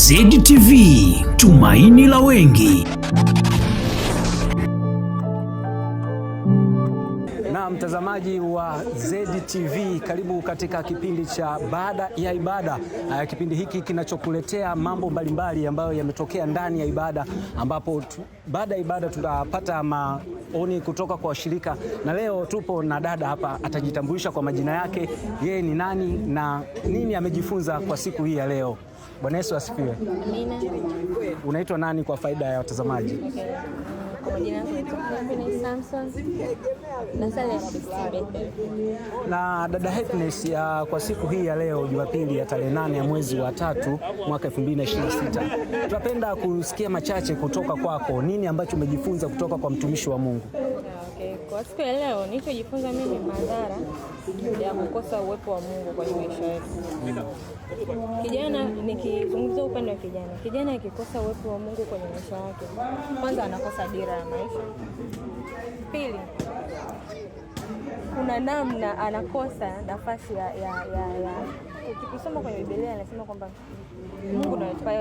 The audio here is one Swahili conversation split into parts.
ZTV, tumaini la wengi. Na mtazamaji wa ZTV, karibu katika kipindi cha Baada ya Ibada. Kipindi hiki kinachokuletea mambo mbalimbali ambayo yametokea ndani ya ibada, ambapo baada ya ibada tutapata maoni kutoka kwa washirika. Na leo tupo na dada hapa, atajitambulisha kwa majina yake, yeye ni nani na nini amejifunza kwa siku hii ya leo. Bwana Yesu asifiwe. Amina. Unaitwa nani kwa faida ya watazamaji? Kwa majina yangu ni Samson. Nasali Bethel. Na dada Happiness, kwa siku hii ya leo Jumapili ya tarehe 8 ya mwezi wa 3 mwaka 2026, tunapenda kusikia machache kutoka kwako. Nini ambacho umejifunza kutoka kwa mtumishi wa Mungu? Okay. Kwa siku ya leo nilichojifunza mimi madhara ya kukosa uwepo wa Mungu kwenye maisha yetu. Kijana, nikizungumzia upande wa kijana akikosa uwepo wa Mungu kwenye maisha yake, kwanza anakosa dira ya maisha. Pili, kuna namna anakosa nafasi ya ukisoma kwenye Biblia anasema kwamba Mungu anatupa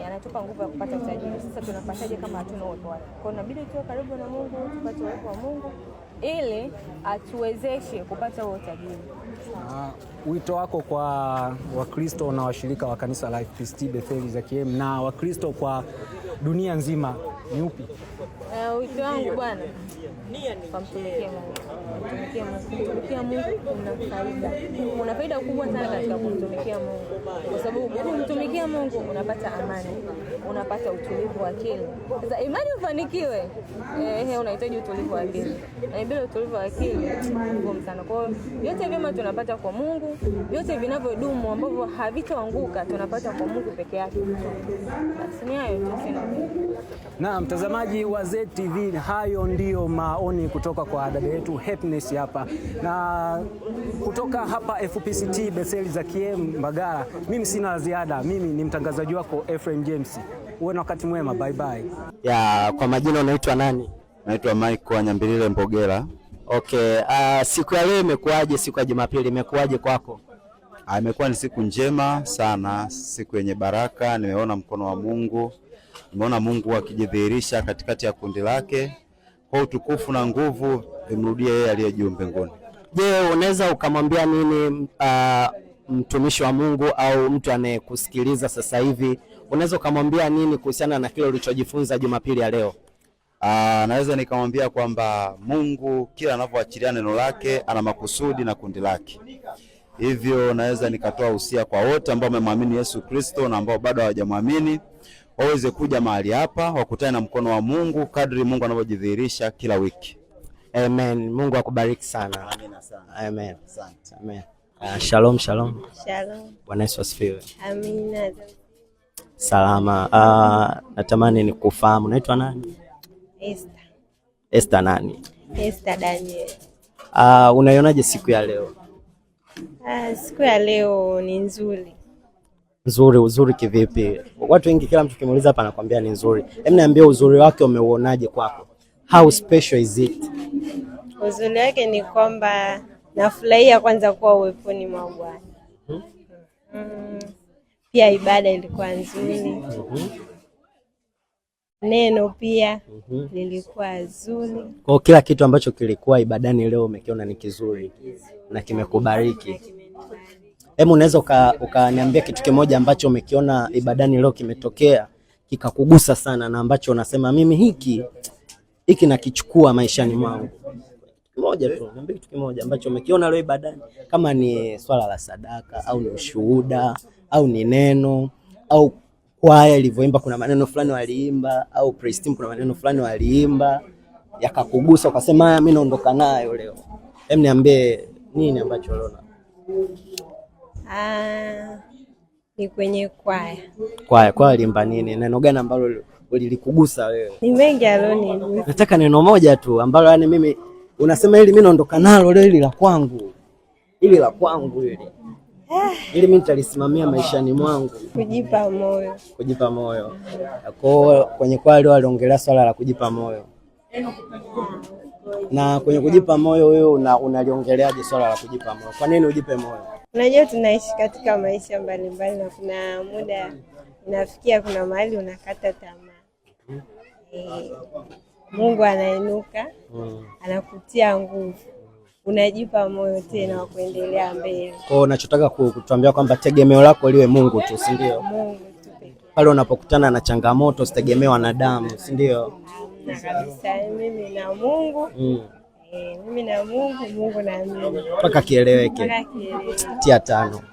anatupa nguvu ya kupata utajiri. Sasa tunapataje kama hatuna uwepo wake? Kwa hiyo inabidi tuwe karibu na Mungu, tupate uwepo wa Mungu ili atuwezeshe kupata huo utajiri. Wito wako kwa Wakristo na washirika wa kanisa la FPCT Bethel za Kiem na Wakristo kwa dunia nzima ni upi? Wito wangu bwana, kumtumikia Mungu. Kumtumikia Mungu kuna faida kubwa sana katika kumtumikia Mungu, kwa sababu kumtumikia Mungu unapata amani, unapata utulivu wa akili. Sasa imani ufanikiwe, unahitaji utulivu wa akili, na bila utulivu wa akili ni ngumu sana. Kwa hiyo yote vyema tunapata kwa Mungu, yote vinavyodumu ambavyo havitaanguka tunapata kwa Mungu peke yake. Basi ni hayo tu. Na mtazamaji wa ZTV, hayo ndio maoni kutoka kwa dada yetu Happiness hapa. Na kutoka hapa FPCT Bethel za Kiem Mbagala, mimi sina ziada. Mimi ni mtangazaji wako Ephraim James. Uwe na wakati mwema, bye bye. Kwa majina unaitwa nani? Naitwa Michael Nyambilile Mbogela. Okay, siku ya leo imekuwaje? Siku ya Jumapili imekuwaje kwako? Imekuwa ni siku njema sana, siku yenye baraka. Nimeona mkono wa Mungu, nimeona Mungu akijidhihirisha katikati ya kundi lake. Kwa utukufu na nguvu imrudie yeye aliye juu mbinguni. Je, unaweza ukamwambia nini mtumishi wa Mungu au mtu anayekusikiliza sasa hivi? Unaweza ukamwambia nini kuhusiana na kile ulichojifunza Jumapili ya leo? Naweza nikamwambia kwamba Mungu kila anapoachilia neno lake ana makusudi na kundi lake. Hivyo naweza nikatoa usia kwa wote ambao wamemwamini Yesu Kristo na ambao bado hawajamwamini, waweze kuja mahali hapa wakutane na mkono wa Mungu kadri Mungu anavyojidhihirisha kila wiki. Amen. Mungu akubariki sana. Amina sana. Amen. Asante. Amen. Shalom, shalom. Shalom. Bwana Yesu asifiwe. Amina. Salama. Natamani nikufahamu, unaitwa nani? Esther. Esther nani? Esther Daniel. Unaionaje siku ya leo? Siku ya leo ni nzuri. Uzuri kivipi? Watu wengi kila mtu kimuuliza hapa anakuambia ni nzuri. Hebu niambie uzuri wake umeuonaje kwako? How special is it? Uzuri wake ni kwamba nafurahia kwanza kuwa uweponi mwa Bwana. Pia ibada ilikuwa nzuri. Neno pia lilikuwa zuri. Kwa kila kitu ambacho kilikuwa ibadani leo umekiona ni kizuri na kimekubariki. Hebu unaweza ukaniambia kitu kimoja ambacho umekiona ibadani leo kimetokea kikakugusa sana na ambacho unasema mimi hiki nakichukua maishani mwangu? Kimoja tu, niambie kitu kimoja ambacho umekiona leo ibadani, kama ni swala la sadaka au ni ushuhuda au ni neno au kwaya ilivyoimba, kuna maneno fulani waliimba, au praise team kuna maneno fulani waliimba yakakugusa ukasema mimi naondoka nayo leo. Hebu niambie nini ambacho unaona? Ni kwenye kwaya. Kwaya limba nini? Neno gani ambalo lilikugusa wewe? Ni mengi aloni. Nataka neno moja tu ambalo yani mimi unasema hili mimi naondoka nalo leo, hili la kwangu. Hili mimi nitalisimamia maishani mwangu. Kujipa moyo. Kwa kwenye kwaya waliongelea swala la kujipa moyo. Na kwenye kujipa moyo wewe unaliongeleaje swala la kujipa moyo? Kwa nini ujipe moyo? Unajua tunaishi katika maisha mbalimbali na kuna muda inafikia kuna mahali unakata tamaa. Mungu anainuka, anakutia nguvu. Unajipa moyo tena wa kuendelea mbele. Kwa unachotaka kutuambia kwamba tegemeo lako liwe Mungu tu, si ndio? Mungu tu pekee. Pale unapokutana na changamoto usitegemee wanadamu, si ndio? Na kabisa mimi na Mungu. Mimi na Mungu, Mungu na mimi. Mpaka kieleweke. Tia 5.